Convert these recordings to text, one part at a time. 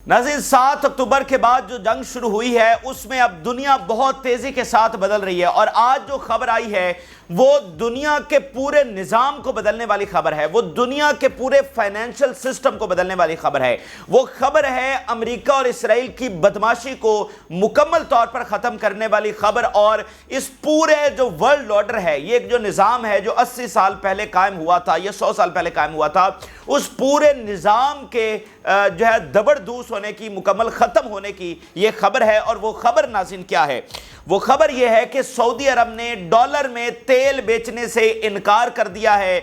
ناظرین 7 اکتوبر کے بعد جو جنگ شروع ہوئی ہے اس میں اب دنیا بہت تیزی کے ساتھ بدل رہی ہے، اور آج جو خبر آئی ہے وہ دنیا کے پورے نظام کو بدلنے والی خبر ہے، وہ دنیا کے پورے فائنینشل سسٹم کو بدلنے والی خبر ہے۔ وہ خبر ہے امریکہ اور اسرائیل کی بدماشی کو مکمل طور پر ختم کرنے والی خبر، اور اس پورے جو ورلڈ آرڈر ہے، یہ جو نظام ہے جو 80 سال پہلے قائم ہوا تھا یا 100 سال پہلے قائم ہوا تھا، اس پورے نظام کے جو ہے دبردوس ہونے کی، مکمل ختم ہونے کی یہ خبر ہے۔ اور وہ خبر ناظرین کیا ہے؟ وہ خبر یہ ہے کہ سعودی عرب نے ڈالر میں تیل بیچنے سے انکار کر دیا ہے۔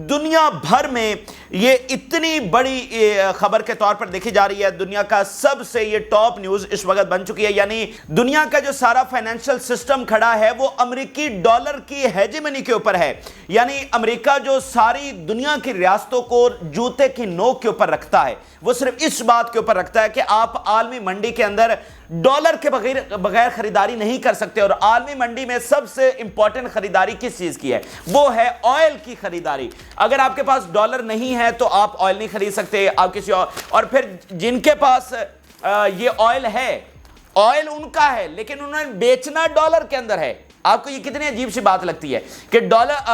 دنیا بھر میں یہ اتنی بڑی خبر کے طور پر دیکھی جا رہی ہے، دنیا کا سب سے یہ ٹاپ نیوز اس وقت بن چکی ہے، یعنی دنیا کا جو سارا فائنینشل سسٹم کھڑا ہے وہ امریکی ڈالر کی ہیجمنی کے اوپر ہے، یعنی امریکہ جو ساری دنیا کی ریاستوں کو جوتے کی نوک کے اوپر رکھتا ہے، وہ صرف اس بات کے اوپر رکھتا ہے کہ آپ عالمی منڈی کے اندر ڈالر کے بغیر خریداری نہیں کر سکتے۔ اور عالمی منڈی میں سب سے امپورٹنٹ خریداری کس چیز کی ہے؟ وہ ہے آئل کی خریداری۔ اگر آپ کے پاس ڈالر نہیں ہے تو آپ آئل نہیں خرید سکتے، آپ کسی اور پھر جن کے پاس یہ آئل ہے، آئل ان کا ہے لیکن انہوں نے بیچنا ڈالر کے اندر ہے۔ آپ کو یہ کتنی عجیب سی بات لگتی ہے کہ ڈالر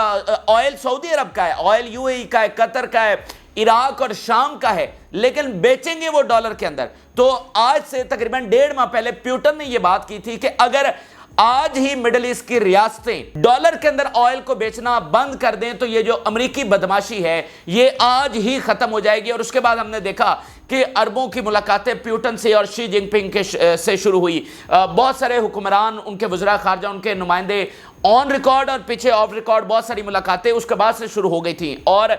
آئل سعودی عرب کا ہے، آئل یو اے ای کا ہے، قطر کا ہے، عراق اور شام کا ہے، لیکن بیچیں گے وہ ڈالر کے اندر۔ تو آج سے تقریباً 1.5 ماہ پہلے پیوٹن نے یہ بات کی تھی کہ اگر آج ہی مڈل ایسٹ کی ریاستیں ڈالر کے اندر آئل کو بیچنا بند کر دیں تو یہ جو امریکی بدماشی ہے یہ آج ہی ختم ہو جائے گی۔ اور اس کے بعد ہم نے دیکھا کہ اربوں کی ملاقاتیں پیوٹن سے اور شی جن پنگ سے شروع ہوئی، بہت سارے حکمران، ان کے وزراء خارجہ، ان کے نمائندے آن ریکارڈ اور پیچھے آف ریکارڈ بہت ساری ملاقاتیں اس کے بعد سے شروع ہو گئی تھیں۔ اور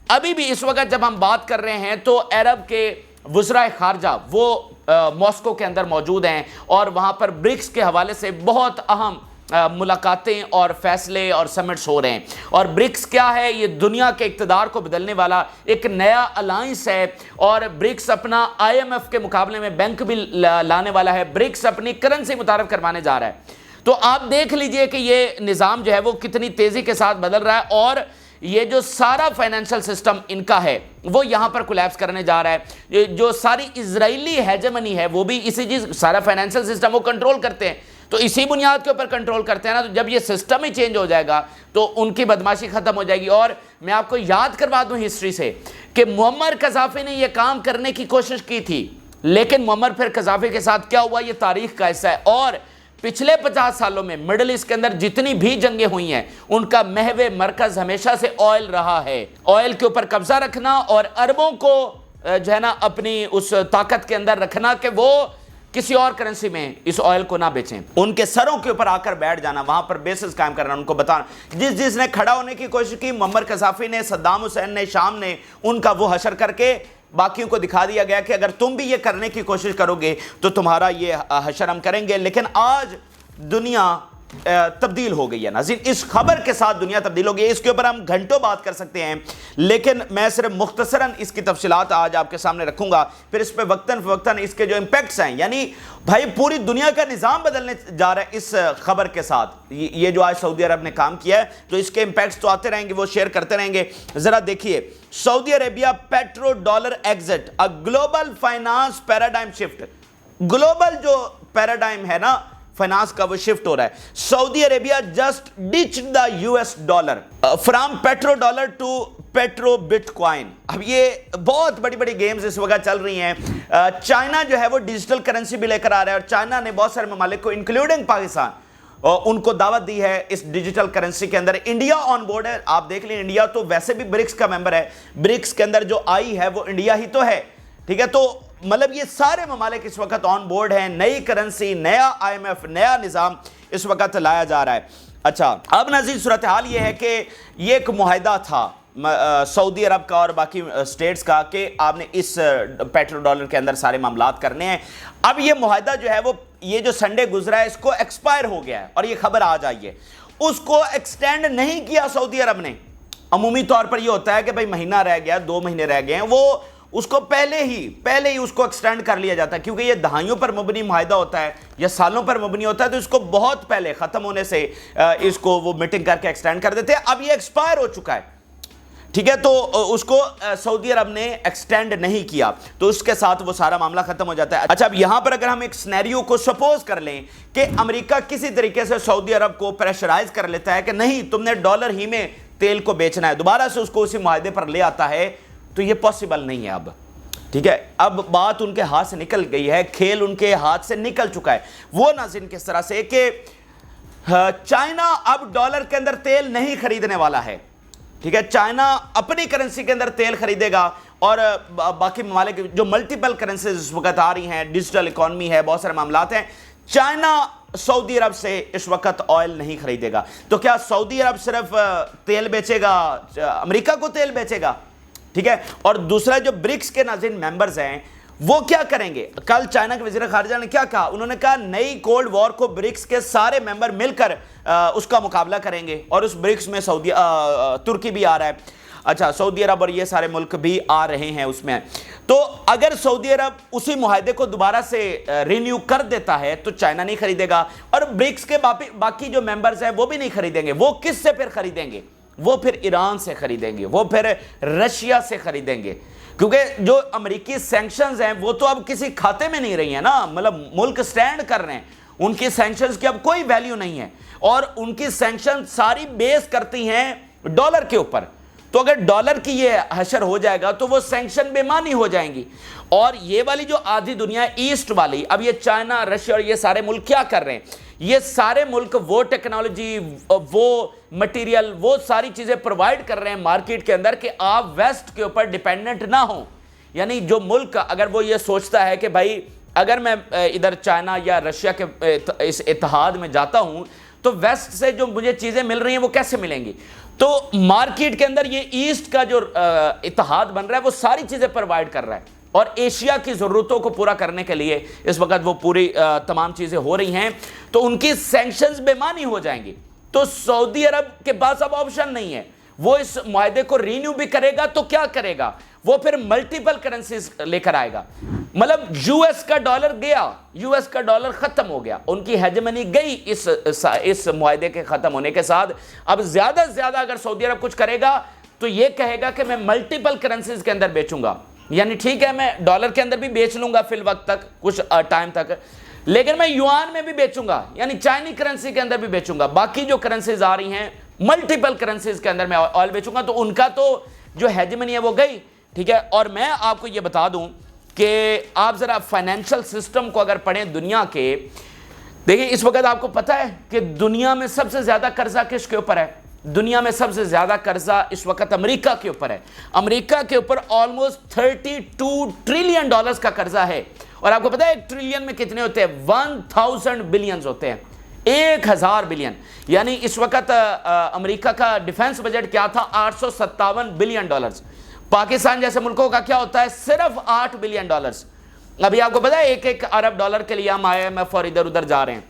ابھی بھی اس وقت جب ہم بات کر رہے ہیں تو عرب کے وزراء خارجہ وہ ماسکو کے اندر موجود ہیں، اور وہاں پر برکس کے حوالے سے بہت اہم ملاقاتیں اور فیصلے اور سمٹس ہو رہے ہیں۔ اور برکس کیا ہے؟ یہ دنیا کے اقتدار کو بدلنے والا ایک نیا الائنس ہے، اور برکس اپنا IMF کے مقابلے میں بینک بھی لانے والا ہے، برکس اپنی کرنسی متعارف کروانے جا رہا ہے۔ تو آپ دیکھ لیجئے کہ یہ نظام جو ہے وہ کتنی تیزی کے ساتھ بدل رہا ہے، اور یہ جو سارا فائنینشل سسٹم ان کا ہے وہ یہاں پر کولیپس کرنے جا رہا ہے۔ جو ساری اسرائیلی ہیجمنی ہے وہ بھی اسی چیز، سارا فائنینشل سسٹم وہ کنٹرول کرتے ہیں، تو اسی بنیاد کے اوپر کنٹرول کرتے ہیں نا، تو جب یہ سسٹم ہی چینج ہو جائے گا تو ان کی بدماشی ختم ہو جائے گی۔ اور میں آپ کو یاد کروا دوں ہسٹری سے کہ معمر قذافی نے یہ کام کرنے کی کوشش کی تھی، لیکن معمر پھر قذافی کے ساتھ کیا ہوا یہ تاریخ کا حصہ ہے۔ اور پچھلے 50 سالوں میں مڈل ایسٹ کے اندر جتنی بھی جنگیں ہوئی ہیں ان کا محور مرکز ہمیشہ سے آئل رہا ہے، آئل کے اوپر قبضہ رکھنا اور عربوں کو جو ہے نا اپنی اس طاقت کے اندر رکھنا کہ وہ کسی اور کرنسی میں اس آئل کو نہ بیچیں، ان کے سروں کے اوپر آ کر بیٹھ جانا، وہاں پر بیسز قائم کرنا، ان کو بتانا۔ جس نے کھڑا ہونے کی کوشش کی، معمر قذافی نے، صدام حسین نے، شام نے، ان کا وہ حشر کر کے باقیوں کو دکھا دیا گیا کہ اگر تم بھی یہ کرنے کی کوشش کرو گے تو تمہارا یہ حشر ہم کریں گے۔ لیکن آج دنیا تبدیل ہو گئی ہے ناظرین، اس خبر کے ساتھ دنیا تبدیل ہو گئی ہے۔ اس کے اوپر ہم گھنٹوں بات کر سکتے ہیں، لیکن میں صرف مختصراً اس کی تفصیلات آج آپ کے سامنے رکھوں گا، پھر اس پہ وقتاً فوقتاً اس کے جو امپیکٹس ہیں، یعنی بھائی پوری دنیا کا نظام بدلنے جا رہا ہے اس خبر کے ساتھ۔ یہ جو آج سعودی عرب نے کام کیا ہے تو اس کے امپیکٹس تو آتے رہیں گے، وہ شیئر کرتے رہیں گے۔ ذرا دیکھیے، Saudi Arabia petro dollar exit, a global finance paradigm shift. Global جو پیراڈائم ہے نا فائنانس کا، وہ شفٹ ہو رہا ہے۔ Saudi Arabia just ditch the US dollar from petro dollar to petro bitcoin. اب یہ بہت بڑی بڑی گیمز اس وقت چل رہی ہیں۔ چائنا جو ہے وہ ڈیجیٹل کرنسی بھی لے کر آ رہا ہے، اور چائنا نے بہت سارے ممالک کو انکلوڈنگ پاکستان ان کو دعوت دی ہے اس ڈیجیٹل کرنسی کے اندر۔ انڈیا آن بورڈ ہے، آپ دیکھ لیں انڈیا تو ویسے بھی برکس کا ممبر ہے، برکس کے اندر جو آئی ہے وہ انڈیا ہی تو ہے، ٹھیک ہے۔ تو مطلب یہ سارے ممالک اس وقت آن بورڈ ہیں، نئی کرنسی، نیا IMF، نیا نظام اس وقت لایا جا رہا ہے۔ اچھا، اب ناظرین صورتحال یہ ہے کہ یہ ایک معاہدہ تھا سعودی عرب کا اور باقی سٹیٹس کا کہ آپ نے اس پیٹرو ڈالر کے اندر سارے معاملات کرنے ہیں۔ اب یہ معاہدہ جو ہے وہ یہ جو سنڈے گزرا ہے اس کو ایکسپائر ہو گیا ہے، اور یہ خبر آ جائیے اس کو ایکسٹینڈ نہیں کیا سعودی عرب نے۔ عمومی طور پر یہ ہوتا ہے کہ بھائی مہینہ رہ گیا، 2 مہینے رہ گئے ہیں، وہ اس کو پہلے ہی اس کو ایکسٹینڈ کر لیا جاتا ہے، کیونکہ یہ دہائیوں پر مبنی معاہدہ ہوتا ہے یا سالوں پر مبنی ہوتا ہے، تو اس کو بہت پہلے ختم ہونے سے اس کو وہ میٹنگ کر کے ایکسٹینڈ کر دیتے ہیں۔ اب یہ ایکسپائر ہو چکا ہے، ٹھیک ہے، تو اس کو سعودی عرب نے ایکسٹینڈ نہیں کیا، تو اس کے ساتھ وہ سارا معاملہ ختم ہو جاتا ہے۔ اچھا، اب یہاں پر اگر ہم ایک سینیریو کو سپوز کر لیں کہ امریکہ کسی طریقے سے سعودی عرب کو پریشرائز کر لیتا ہے کہ نہیں تم نے ڈالر ہی میں تیل کو بیچنا ہے، دوبارہ سے اس کو اسی معاہدے پر لے آتا ہے، تو یہ پاسبل نہیں ہے اب، ٹھیک ہے، اب بات ان کے ہاتھ سے نکل گئی ہے، کھیل ان کے ہاتھ سے نکل چکا ہے۔ وہ ناظرین کس طرح سے کہ چائنا اب ڈالر کے اندر تیل نہیں خریدنے والا ہے، ٹھیک ہے، چائنا اپنی کرنسی کے اندر تیل خریدے گا، اور باقی ممالک جو ملٹیپل کرنسیز اس وقت آ رہی ہیں، ڈیجیٹل اکانومی ہے، بہت سارے معاملات ہیں، چائنا سعودی عرب سے اس وقت آئل نہیں خریدے گا۔ تو کیا سعودی عرب صرف تیل بیچے گا، امریکہ کو تیل بیچے گا؟ ٹھیک ہے، اور دوسرا جو برکس کے ناظرین ممبرز ہیں وہ کیا کریں گے؟ کل چائنا کے وزیر خارجہ نے کیا کہا؟ انہوں نے کہا نئی کولڈ وار کو برکس کے سارے ممبر مل کر اس کا مقابلہ کریں گے، اور اس برکس میں ترکی بھی آ رہا ہے، اچھا سعودی عرب اور یہ سارے ملک بھی آ رہے ہیں اس میں۔ تو اگر سعودی عرب اسی معاہدے کو دوبارہ سے رینیو کر دیتا ہے تو چائنا نہیں خریدے گا، اور برکس کے باقی جو ممبرز ہیں وہ بھی نہیں خریدیں گے۔ وہ کس سے پھر خریدیں گے؟ وہ پھر ایران سے خریدیں گے، وہ پھر رشیا سے خریدیں گے، کیونکہ جو امریکی سینکشنز ہیں وہ تو اب کسی کھاتے میں نہیں رہی ہیں نا، مطلب ملک سٹینڈ کر رہے ہیں، ان کی سینکشنز کی اب کوئی ویلیو نہیں ہے، اور ان کی سینکشن ساری بیس کرتی ہیں ڈالر کے اوپر۔ تو اگر ڈالر کی یہ حشر ہو جائے گا تو وہ سینکشن بے معنی ہو جائیں گی، اور یہ والی جو آدھی دنیا ایسٹ والی، اب یہ چائنا، رشیا اور یہ سارے ملک کیا کر رہے ہیں؟ یہ سارے ملک وہ ٹیکنالوجی، وہ مٹیریل، وہ ساری چیزیں پرووائڈ کر رہے ہیں مارکیٹ کے اندر کہ آپ ویسٹ کے اوپر ڈیپینڈنٹ نہ ہوں۔ یعنی جو ملک اگر وہ یہ سوچتا ہے کہ بھائی اگر میں ادھر چائنا یا رشیا کے اس اتحاد میں جاتا ہوں تو ویسٹ سے جو مجھے چیزیں مل رہی ہیں وہ کیسے ملیں گی؟ تو مارکیٹ کے اندر یہ ایسٹ کا جو اتحاد بن رہا ہے وہ ساری چیزیں پرووائڈ کر رہا ہے، اور ایشیا کی ضرورتوں کو پورا کرنے کے لیے اس وقت وہ پوری تمام چیزیں ہو رہی ہیں، تو ان کی سینکشنز بے معنی ہو جائیں گی۔ تو سعودی عرب کے پاس اب آپشن نہیں ہے، وہ اس معاہدے کو رینیو بھی کرے گا تو کیا کرے گا؟ وہ پھر ملٹیپل کرنسیز لے کر آئے گا، مطلب یو ایس کا ڈالر گیا، یو ایس کا ڈالر ختم ہو گیا، ان کی ہیجمنی گئی اس معاہدے کے ختم ہونے کے ساتھ۔ اب زیادہ سے زیادہ اگر سعودی عرب کچھ کرے گا تو یہ کہے گا کہ میں ملٹیپل کرنسیز کے اندر بیچوں گا، یعنی ٹھیک ہے میں ڈالر کے اندر بھی بیچ لوں گا فی الوقت تک، کچھ ٹائم تک، لیکن میں یوان میں بھی بیچوں گا، یعنی چائنی کرنسی کے اندر بھی بیچوں گا، باقی جو کرنسیز آ رہی ہیں ملٹیپل کرنسیز کے اندر میں آئل بیچوں گا، تو ان کا تو جو ہیجمنی ہے وہ گئی، ٹھیک ہے۔ اور میں آپ کو یہ بتا دوں کہ آپ ذرا فائنینشل سسٹم کو اگر پڑھیں دنیا کے، دیکھیں اس وقت آپ کو پتہ ہے کہ دنیا میں سب سے زیادہ قرضہ کس کے اوپر ہے؟ دنیا میں سب سے زیادہ قرضہ اس وقت امریکہ کے اوپر ہے، امریکہ کے اوپر آلموسٹ 32 ٹریلین ڈالرز کا قرضہ ہے، اور آپ کو پتہ ہے ایک ٹریلین میں کتنے ہوتے ہیں؟ 1000 بلینز ہوتے ہیں، 1000 بلین، یعنی اس وقت امریکہ کا ڈیفنس بجٹ کیا تھا؟ 857 بلین ڈالرز۔ پاکستان جیسے ملکوں کا کیا ہوتا ہے؟ صرف 8 بلین ڈالرز۔ ابھی آپ کو پتا ہے ایک ارب ڈالر کے لیے ہم IMF اور ادھر ادھر جا رہے ہیں،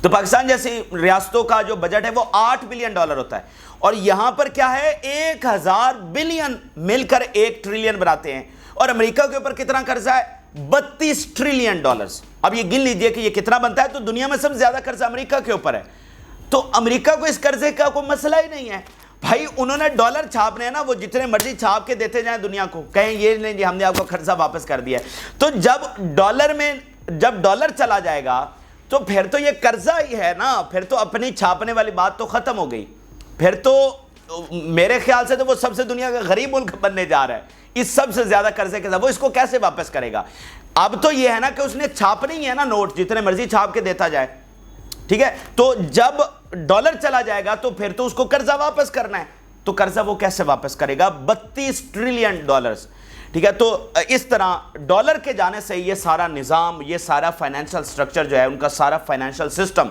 تو پاکستان جیسی ریاستوں کا جو بجٹ ہے وہ 8 بلین ڈالر ہوتا ہے، اور یہاں پر کیا ہے؟ 1000 بلین مل کر 1 ٹریلین بناتے ہیں، اور امریکہ کے اوپر کتنا قرضہ ہے؟ 32 ٹریلین ڈالرز۔ اب یہ گن لیجئے کہ یہ کتنا بنتا ہے، تو دنیا میں سب سے زیادہ قرضہ امریکہ کے اوپر ہے، تو امریکہ کو اس قرضے کا کوئی مسئلہ ہی نہیں ہے۔ بھائی انہوں نے ڈالر چھاپنے ہیں نا، وہ جتنے مرضی چھاپ کے دیتے جائیں دنیا کو، کہیں یہ نہیں جی ہم نے آپ کو قرضہ واپس کر دیا ہے۔ تو جب ڈالر چلا جائے گا تو پھر تو یہ قرضہ ہی ہے نا، پھر تو اپنی چھاپنے والی بات تو ختم ہو گئی، پھر تو میرے خیال سے تو وہ سب سے دنیا کا غریب ملک بننے جا رہا ہے اس سب سے زیادہ قرضے کے ساتھ۔ وہ اس کو کیسے واپس کرے گا؟ اب تو یہ ہے نا کہ اس نے چھاپنی ہی ہے نا نوٹ، جتنے مرضی چھاپ کے دیتا جائے، ٹھیک ہے۔ تو جب ڈالر چلا جائے گا تو پھر تو اس کو قرضہ واپس کرنا ہے، تو قرضہ وہ کیسے واپس کرے گا؟ 32 ٹریلین ڈالرز، ٹھیک ہے۔ تو اس طرح ڈالر کے جانے سے یہ سارا نظام، یہ سارا فائنینشل سٹرکچر جو ہے ان کا سارا فائنینشل سسٹم،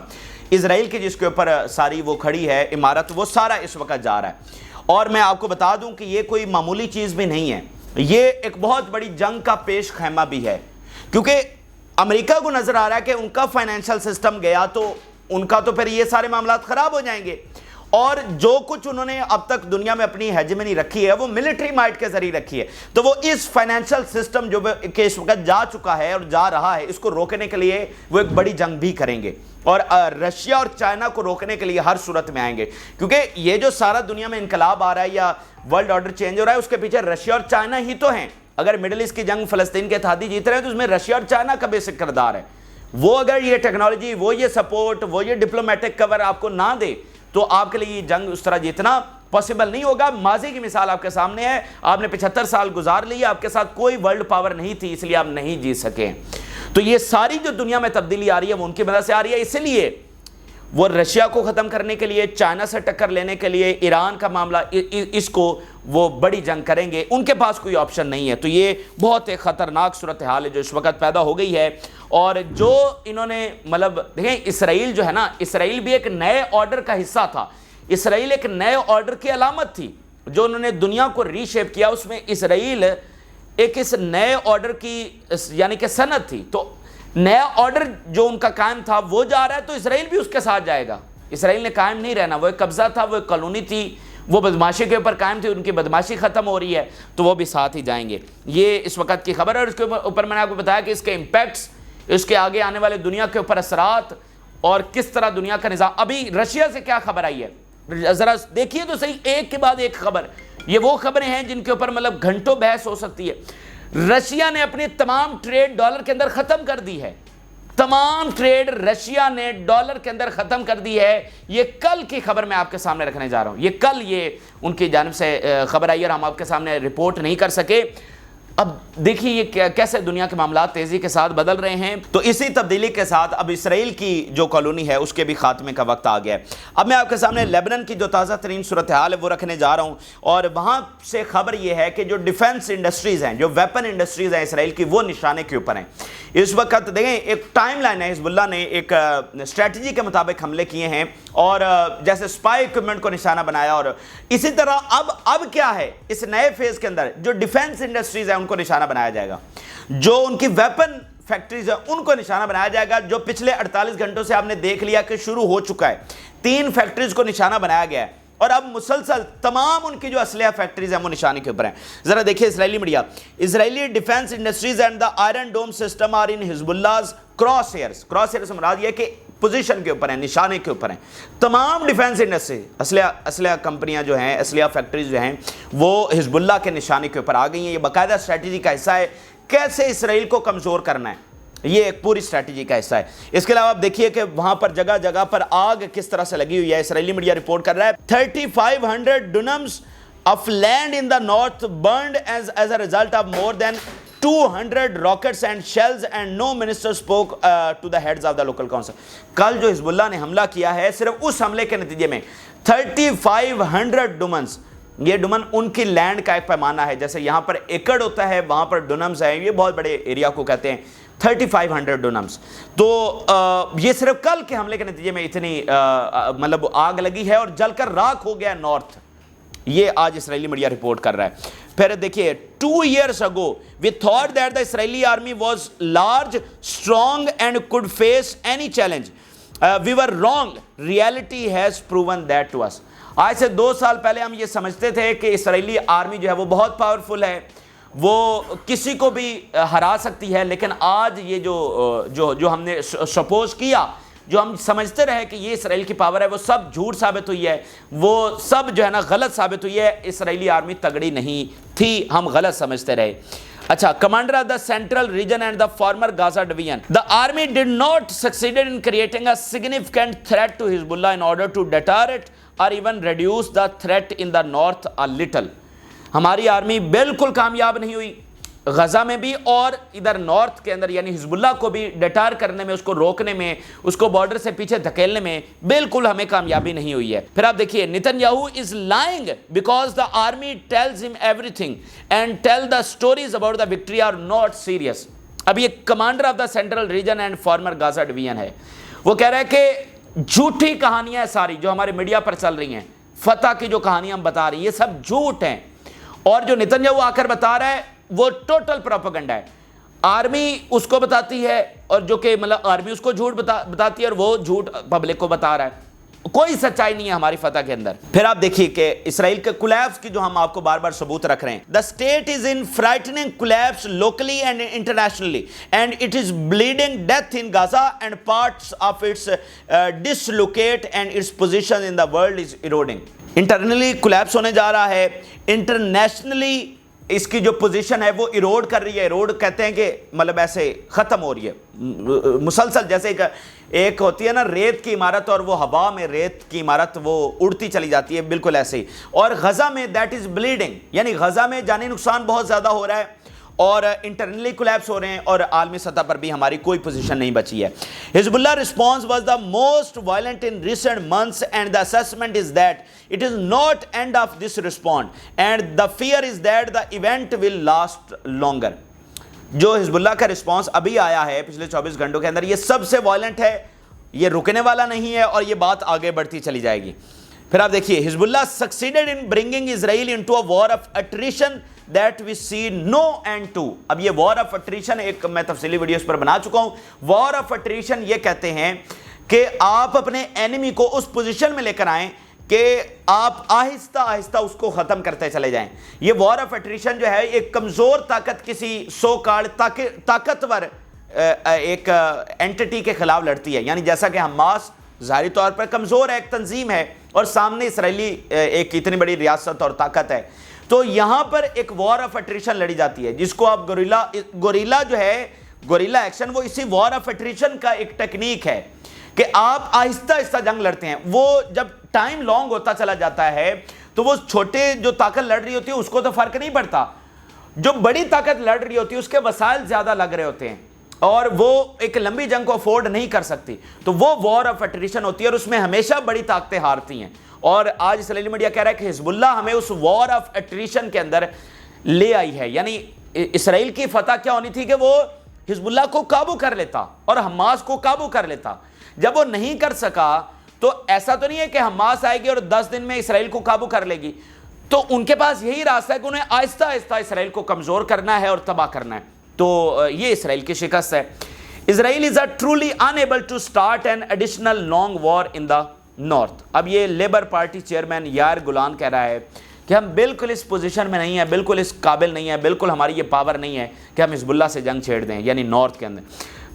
اسرائیل کی جس کے اوپر ساری وہ کھڑی ہے عمارت، وہ سارا اس وقت جا رہا ہے۔ اور میں آپ کو بتا دوں کہ یہ کوئی معمولی چیز بھی نہیں ہے، یہ ایک بہت بڑی جنگ کا پیش خیمہ بھی ہے، کیونکہ امریکہ کو نظر آ رہا ہے کہ ان کا فائنینشل سسٹم گیا تو ان کا تو پھر یہ سارے معاملات خراب ہو جائیں گے، اور جو کچھ انہوں نے اب تک دنیا میں اپنی ہیجمنی رکھی ہے وہ ملٹری مائٹ کے ذریعے رکھی ہے، تو وہ اس فائنینشل سسٹم جو کہ اس وقت جا چکا ہے اور جا رہا ہے، اس کو روکنے کے لیے وہ ایک بڑی جنگ بھی کریں گے، اور رشیا اور چائنا کو روکنے کے لیے ہر صورت میں آئیں گے، کیونکہ یہ جو سارا دنیا میں انقلاب آ رہا ہے یا ورلڈ آرڈر چینج ہو رہا ہے، اس کے پیچھے رشیا اور چائنا ہی تو ہیں۔ اگر مڈل ایسٹ کی جنگ فلسطین کے اتحادی جیت رہے ہیں تو اس میں رشیا اور چائنا کا بیسک کردار ہے۔ وہ اگر یہ ٹیکنالوجی، وہ یہ سپورٹ، وہ یہ ڈپلومیٹک کور آپ کو نہ دے تو آپ کے لیے یہ جنگ اس طرح جیتنا پاسبل نہیں ہوگا۔ ماضی کی مثال آپ کے سامنے ہے، آپ نے 75 سال گزار لیے، آپ کے ساتھ کوئی ورلڈ پاور نہیں تھی، اس لیے آپ نہیں جیت سکے۔ تو یہ ساری جو دنیا میں تبدیلی آ رہی ہے وہ ان کی وجہ سے آ رہی ہے، اسی لیے وہ رشیا کو ختم کرنے کے لیے، چائنا سے ٹکر لینے کے لیے، ایران کا معاملہ، اس کو وہ بڑی جنگ کریں گے، ان کے پاس کوئی آپشن نہیں ہے۔ تو یہ بہت ایک خطرناک صورتحال ہے جو اس وقت پیدا ہو گئی ہے، اور جو انہوں نے مطلب دیکھیں، اسرائیل جو ہے نا، اسرائیل بھی ایک نئے آرڈر کا حصہ تھا، اسرائیل ایک نئے آرڈر کی علامت تھی جو انہوں نے دنیا کو ری شیپ کیا، اس میں اسرائیل ایک اس نئے آرڈر کی یعنی کہ سند تھی۔ تو نیا آرڈر جو ان کا قائم تھا وہ جا رہا ہے تو اسرائیل بھی اس کے ساتھ جائے گا۔ اسرائیل نے قائم نہیں رہنا، وہ ایک قبضہ تھا، وہ ایک کالونی تھی، وہ بدماشی کے اوپر قائم تھی، ان کی بدماشی ختم ہو رہی ہے تو وہ بھی ساتھ ہی جائیں گے۔ یہ اس وقت کی خبر ہے، اور اس کے اوپر میں نے آپ کو بتایا کہ اس کے امپیکٹس، اس کے آگے آنے والے دنیا کے اوپر اثرات، اور کس طرح دنیا کا نظام۔ ابھی رشیا سے کیا خبر آئی ہے ذرا دیکھیے تو صحیح، ایک کے بعد ایک خبر۔ یہ وہ خبریں ہیں جن کے اوپر مطلب گھنٹوں بحث ہو سکتی ہے۔ رشیا نے اپنی تمام ٹریڈ ڈالر کے اندر ختم کر دی ہے، تمام ٹریڈ رشیا نے ڈالر کے اندر ختم کر دی ہے۔ یہ کل کی خبر میں آپ کے سامنے رکھنے جا رہا ہوں، یہ کل یہ ان کی جانب سے خبر آئی اور ہم آپ کے سامنے رپورٹ نہیں کر سکے۔ اب دیکھیے یہ کیسے دنیا کے معاملات تیزی کے ساتھ بدل رہے ہیں۔ تو اسی تبدیلی کے ساتھ اب اسرائیل کی جو کالونی ہے اس کے بھی خاتمے کا وقت آ گیا ہے۔ اب میں آپ کے سامنے لیبنان کی جو تازہ ترین صورتحال ہے وہ رکھنے جا رہا ہوں، اور وہاں سے خبر یہ ہے کہ جو ڈیفنس انڈسٹریز ہیں، جو ویپن انڈسٹریز ہیں اسرائیل کی، وہ نشانے کے اوپر ہیں۔ اس وقت دیکھیں ایک ٹائم لائن ہے، حزب اللہ نے ایک اسٹریٹجی کے مطابق حملے کیے ہیں، اور جیسے اسپائی اکوپمنٹ کو نشانہ بنایا، اور اسی طرح اب کیا ہے اس نئے فیز کے اندر جو ڈیفنس انڈسٹریز ہیں ان کو نشانہ بنایا جائے گا، جو ان کی ویپن فیکٹریز ہیں ان کو نشانہ بنایا جائے گا، جو پچھلے 48 گھنٹوں سے آپ نے دیکھ لیا کہ شروع ہو چکا ہے۔ 3 فیکٹریز کو نشانہ بنایا گیا ہے، اور اب مسلسل تمام ان کی جو اسلحہ فیکٹریز ہیں وہ نشانے کے اوپر ہیں۔ ذرا دیکھیے Israeli media, Israeli defense industries and the iron dome system are in Hezbollah's crosshairs. Crosshair سے مراد یہ ہے کہ پوزیشن کے اوپر ہیں، نشانے کے اوپر ہیں۔ تمام ڈیفنس انڈسٹری، اسلحہ کمپنیاں جو ہیں، اسلحہ فیکٹریز جو ہیں، وہ حزب اللہ کے نشانے کے اوپر آ گئی ہیں۔ یہ باقاعدہ اسٹریٹجی کا حصہ ہے، کیسے اسرائیل کو کمزور کرنا ہے، یہ ایک پوری اسٹریٹجی کا حصہ ہے۔ اس کے علاوہ آپ دیکھیے کہ وہاں پر جگہ جگہ پر آگ کس طرح سے لگی ہوئی ہے۔ اسرائیلی میڈیا رپورٹ کر رہا ہے 3500 dunams of land in the north burned as a result of more than 200 rockets and shells and no minister spoke to the heads of the local council. کل جو حزب اللہ نے حملہ کیا ہے، صرف اس حملے کے نتیجے میں 3500 ڈومنز، یہ ڈومن ان کی لینڈ کا ایک پیمانہ ہے، جیسے یہاں پر ایکڑ ہوتا ہے وہاں پر ڈونمز ہیں، یہ بہت بڑے ایریا کو کہتے ہیں، 3500 ڈونمز۔ تو یہ صرف کل کے حملے کے نتیجے میں اتنی مطلب آگ لگی ہے اور جل کر راکھ ہو گیا نارتھ، یہ آج اسرائیلی میڈیا رپورٹ کر رہا ہے۔ پھر دیکھیے 2 years ago we thought that the Israeli army was large, strong and could face any challenge. We were wrong. Reality has proven that to us. آج سے 2 سال پہلے ہم یہ سمجھتے تھے کہ اسرائیلی آرمی جو ہے وہ بہت پاورفل ہے، وہ کسی کو بھی ہرا سکتی ہے، لیکن آج یہ جو ہم نے سپوز کیا، جو ہم سمجھتے رہے کہ یہ اسرائیل کی پاور ہے، وہ سب جھوٹ ثابت ہوئی ہے، وہ سب جو ہے نا غلط ثابت ہوئی ہے۔ اسرائیلی آرمی تگڑی نہیں تھی، ہم غلط سمجھتے رہے۔ اچھا، commander of the central region and the former Gaza division, the army did not succeeded in creating a significant threat to Hezbollah in order to deter it or even reduce the threat in the north a little. ہماری آرمی بالکل کامیاب نہیں ہوئی غزہ میں بھی، اور ادھر نارتھ کے اندر یعنی حزب اللہ کو بھی ڈیٹار کرنے میں، اس کو روکنے میں، اس کو بارڈر سے پیچھے دھکیلنے میں بالکل ہمیں کامیابی نہیں ہوئی ہے۔ پھر آپ دیکھیے Netanyahu is lying because the army tells him everything and tell the stories about the victory are not serious. اب یہ commander of the central region and former Gaza division ہے، وہ کہہ رہا ہے کہ جھوٹی کہانیاں ہیں ساری جو ہمارے میڈیا پر چل رہی ہیں، فتح کی جو کہانیاں ہم بتا رہی ہیں یہ سب جھوٹ ہیں، اور جو نیتن-یاہو آ کر بتا رہا ہے وہ ٹوٹل پروپیگنڈا ہے۔ آرمی اس کو بتاتی ہے، اور جو کہ مطلب آرمی اس کو جھوٹ بتاتی ہے، اور وہ جھوٹ پبلک کو بتا رہا ہے۔ کوئی سچائی نہیں ہے ہماری فتح کے اندر۔ پھر آپ دیکھیے کہ اسرائیل کے کولیپس کی جو ہم آپ کو بار بار ثبوت رکھ رہے ہیں، the state is in frightening collapse locally and internationally and it is bleeding death in Gaza and parts of its dislocate and its position in the world is eroding۔ Internally collapse ہونے جا رہا ہے، internationally اس کی جو position ہے وہ erode کر رہی ہے۔ ایروڈ کہتے ہیں کہ مطلب ایسے ختم ہو رہی ہے مسلسل، جیسے ایک ہوتی ہے نا ریت کی عمارت اور وہ ہوا میں ریت کی عمارت وہ اڑتی چلی جاتی ہے، بالکل ایسے ہی۔ اور غزہ میں دیٹ از بلیڈنگ، یعنی غزہ میں جانی نقصان بہت زیادہ ہو رہا ہے اور انٹرنلی کولیپس ہو رہے ہیں، اور عالمی سطح پر بھی ہماری کوئی پوزیشن نہیں بچی ہے۔ حزب اللہ response was the most violent in recent months and the assessment is that it is not end of this response and the fear is that the event will last longer۔ جو حزب اللہ کا response ابھی آیا ہے پچھلے 24 گھنٹوں کے اندر، یہ سب سے وائلنٹ ہے، یہ رکنے والا نہیں ہے اور یہ بات آگے بڑھتی چلی جائے گی۔ پھر آپ دیکھیے حزب اللہ succeeded in bringing Israel into a war of attrition that we see no end to۔ اب یہ war of attrition ایک میں تفصیلی ویڈیوز پر بنا چکا ہوں۔ war of attrition یہ کہتے ہیں کہ آپ اپنے اینیمی کو اس پوزیشن میں لے کر آئیں کہ آپ آہستہ آہستہ اس کو ختم کرتے چلے جائیں۔ یہ وار آف اٹریشن جو ہے ایک کمزور طاقت کسی سو کارڈ طاقتور ایک اینٹیٹی کے خلاف لڑتی ہے، یعنی جیسا کہ حماس ظاہری طور پر کمزور ہے، ایک تنظیم ہے، اور سامنے اسرائیلی ایک اتنی بڑی ریاست اور طاقت ہے، تو یہاں پر ایک وار آف اٹریشن لڑی جاتی ہے جس کو آپ گوریلا جو ہے گوریلا ایکشن، وہ اسی وار آف اٹریشن کا ایک ٹیکنیک ہے کہ آپ آہستہ آہستہ جنگ لڑتے ہیں۔ وہ جب ٹائم لانگ ہوتا چلا جاتا ہے تو وہ چھوٹے جو طاقت لڑ رہی ہوتی ہے اس کو تو فرق نہیں پڑتا، جو بڑی طاقت لڑ رہی ہوتی ہے اس کے وسائل زیادہ لگ رہے ہوتے ہیں اور وہ ایک لمبی جنگ کو افورڈ نہیں کر سکتی، تو وہ وار آف اٹریشن ہوتی ہے اور اس میں ہمیشہ بڑی طاقتیں ہارتی ہیں۔ اور آج اسرائیلی میڈیا کہہ رہا ہے کہ حزب اللہ ہمیں اس وار آف اٹریشن کے اندر لے آئی ہے، یعنی اسرائیل کی فتح کیا ہونی تھی کہ وہ حزب اللہ کو قابو کر لیتا اور حماس کو قابو کر لیتا۔ جب وہ نہیں کر سکا تو ایسا تو نہیں ہے کہ حماس آئے گی اور 10 دن میں اسرائیل کو قابو کر لے گی، تو ان کے پاس یہی راستہ ہے کہ انہیں آہستہ آہستہ اسرائیل کو کمزور کرنا ہے اور تباہ کرنا ہے، تو یہ اسرائیل کی شکست ہے۔ اسرائیل is truly unable to start an additional long war in the north۔ اب یہ لیبر پارٹی چیئرمین یائر گولان کہہ رہا ہے کہ ہم بالکل اس پوزیشن میں نہیں ہیں، بالکل اس قابل نہیں ہیں، بالکل ہماری یہ پاور نہیں ہے کہ ہم حزب اللہ سے جنگ چھیڑ دیں، یعنی نارتھ کے اندر۔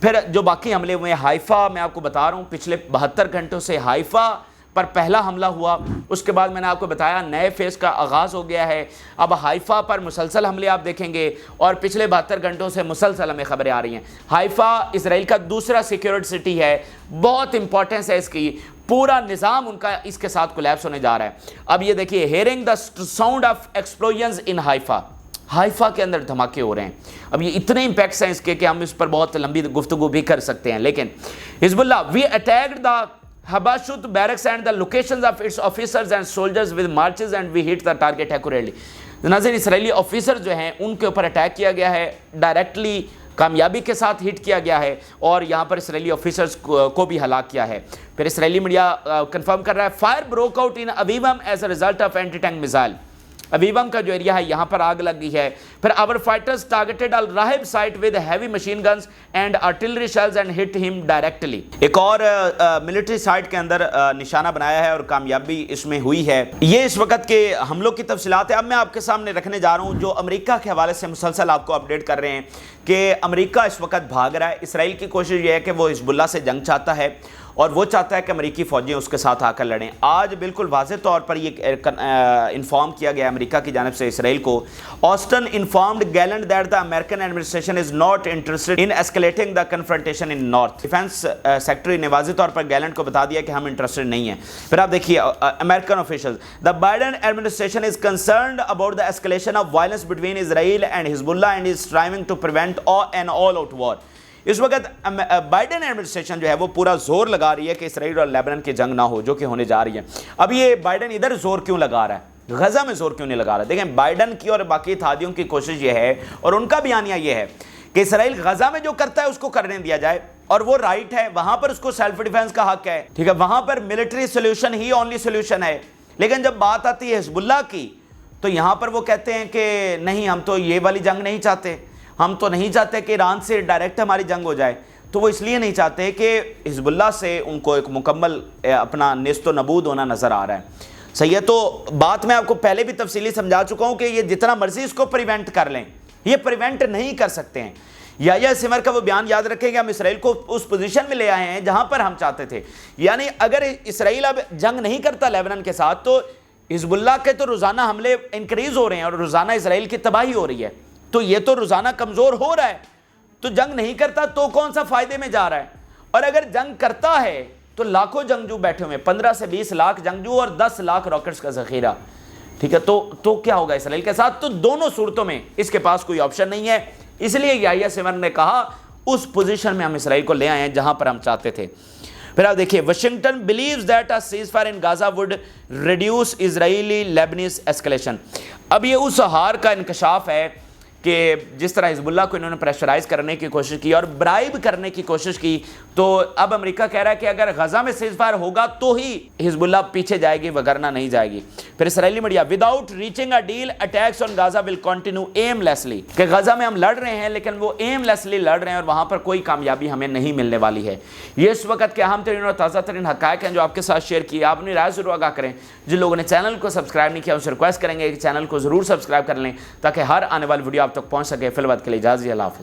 پھر جو باقی حملے ہوئے ہیں، حائفہ میں آپ کو بتا رہا ہوں پچھلے 72 گھنٹوں سے حائفہ پر پہلا حملہ ہوا، اس کے بعد میں نے آپ کو بتایا نئے فیز کا آغاز ہو گیا ہے، اب حائفہ پر مسلسل حملے آپ دیکھیں گے اور پچھلے 72 گھنٹوں سے مسلسل ہمیں خبریں آ رہی ہیں۔ حائفہ اسرائیل کا دوسرا سیکیورڈ سٹی ہے، بہت امپورٹنس ہے اس کی، پورا نظام ان کا اس کے ساتھ کولیپس ہونے جا رہا ہے۔ اب یہ دیکھیے hearing the sound of explosions in Haifa, Haifa کے اندر دھماکے ہو رہے ہیں۔ اب یہ اتنے امپیکٹس ہیں اس کے کہ ہم اس پر بہت لمبی گفتگو بھی کر سکتے ہیں، لیکن Hezbollah we attacked the Habashut barracks and the locations of its officers and soldiers with marches and we hit the target accurately۔ ناظرین اسرائیلی آفیسر جو ہیں ان کے اوپر اٹیک کیا گیا ہے، ڈائریکٹلی کامیابی کے ساتھ ہٹ کیا گیا ہے اور یہاں پر اسرائیلی آفیسرز کو بھی ہلاک کیا ہے۔ پھر اسرائیلی میڈیا کنفرم کر رہا ہے fire broke out in Avivim as a result of anti tank missile. Avivim کا جو ایریا ہے یہاں پر آگ لگ گئی ہے۔ پھر our fighters targeted al-Rahib site with heavy machine guns and artillery shells and hit him directly۔ ایک اور ملٹری سائٹ کے اندر نشانہ بنایا ہے اور کامیابی اس میں ہوئی ہے۔ یہ اس وقت کے حملوں کی تفصیلات ہے۔ اب میں آپ کے سامنے رکھنے جا رہا ہوں جو امریکہ کے حوالے سے مسلسل آپ کو اپڈیٹ کر رہے ہیں کہ امریکہ اس وقت بھاگ رہا ہے۔ اسرائیل کی کوشش یہ ہے کہ وہ حزب اللہ سے جنگ چاہتا ہے اور وہ چاہتا ہے کہ امریکی فوجیں اس کے ساتھ آ کر لڑیں۔ آج بالکل واضح طور پر یہ انفارم کیا گیا امریکہ کی جانب سے اسرائیل کو۔ Austin informed Gallant that the American administration is not interested in escalating the confrontation in north. Defense secretary نے واضح طور پر گیلنٹ کو بتا دیا کہ ہم انٹرسٹڈ نہیں ہیں۔ پھر آپ دیکھیے American officials the Biden administration is concerned about the escalation of violence between Israel and Hezbollah and is striving to prevent an all out war. اس وقت بائیڈن ایڈمنسٹریشن جو ہے وہ پورا زور لگا رہی ہے کہ اسرائیل اور لیبنان کی جنگ نہ ہو جو کہ ہونے جا رہی ہے۔ اب یہ بائیڈن ادھر زور کیوں لگا رہا ہے، غزہ میں زور کیوں نہیں لگا رہا؟ دیکھیں بائیڈن کی اور باقی اتحادیوں کی کوشش یہ ہے اور ان کا بیانیہ یہ ہے کہ اسرائیل غزہ میں جو کرتا ہے اس کو کرنے دیا جائے اور وہ رائٹ ہے، وہاں پر اس کو سیلف ڈیفینس کا حق ہے، ٹھیک ہے، وہاں پر ملٹری سولوشن ہی اونلی سولوشن ہے۔ لیکن جب بات آتی ہے حزب اللہ کی تو یہاں پر وہ کہتے ہیں کہ نہیں ہم تو یہ والی جنگ نہیں چاہتے، ہم تو نہیں چاہتے کہ ایران سے ڈائریکٹ ہماری جنگ ہو جائے۔ تو وہ اس لیے نہیں چاہتے کہ حزب اللہ سے ان کو ایک مکمل اپنا نیست و نبود ہونا نظر آ رہا ہے۔ صحیح ہے، تو بات میں آپ کو پہلے بھی تفصیلی سمجھا چکا ہوں کہ یہ جتنا مرضی اس کو پریونٹ کر لیں، یہ پریونٹ نہیں کر سکتے ہیں۔ یحییٰ سمر کا وہ بیان یاد رکھیں کہ ہم اسرائیل کو اس پوزیشن میں لے آئے ہیں جہاں پر ہم چاہتے تھے، یعنی اگر اسرائیل اب جنگ نہیں کرتا لیبنان کے ساتھ تو حزب اللہ کے تو روزانہ حملے انکریز ہو رہے ہیں اور روزانہ اسرائیل کی تباہی ہو رہی ہے، تو یہ تو روزانہ کمزور ہو رہا ہے، تو جنگ نہیں کرتا تو کون سا فائدے میں جا رہا ہے؟ اور اگر جنگ کرتا ہے تو لاکھوں جنگجو بیٹھے ہوئے، 15 سے 20 لاکھ جنگجو اور 10 لاکھ راکٹس کا ذخیرہ، ٹھیک ہے، تو کیا ہوگا اسرائیل کے ساتھ؟ تو دونوں صورتوں میں اس کے پاس کوئی آپشن نہیں ہے، اس لیے یحییٰ سمر نے کہا اس پوزیشن میں ہم اسرائیل کو لے آئے ہیں جہاں پر ہم چاہتے تھے۔ پھر آپ دیکھیے Washington believes that a ceasefire in Gaza would reduce Israeli Lebanese escalation۔ اب یہ اس ہار کا انکشاف ہے کہ جس طرح حزب اللہ کو انہوں نے پریشرائز کرنے کی کوشش کی اور برائب کرنے کی کوشش کی، تو اب امریکہ کہہ رہا ہے کہ اگر غزہ میں سیز فائر ہوگا تو ہی حزب اللہ پیچھے جائے گی، وگرنہ نہیں جائے گی۔ پھر Israeli media without reaching a deal attacks on Gaza will continue aimlessly, کہ غزہ میں ہم لڑ رہے ہیں لیکن وہ ایملیسلی لڑ رہے ہیں اور وہاں پر کوئی کامیابی ہمیں نہیں ملنے والی ہے۔ یہ اس وقت کے اہم ترین اور تازہ ترین حقائق ہیں جو آپ کے ساتھ شیئر کیے، آپ اپنی رائے ضرور آگاہ کریں۔ جن لوگوں نے چینل کو سبسکرائب نہیں کیا ان سے ریکویسٹ کریں گے کہ چینل کو ضرور سبسکرائب کر لیں تاکہ ہر آنے والی ویڈیو آپ تک پہنچ سکے۔ فی الوقت کے لیے اجازت، اللہ حافظ۔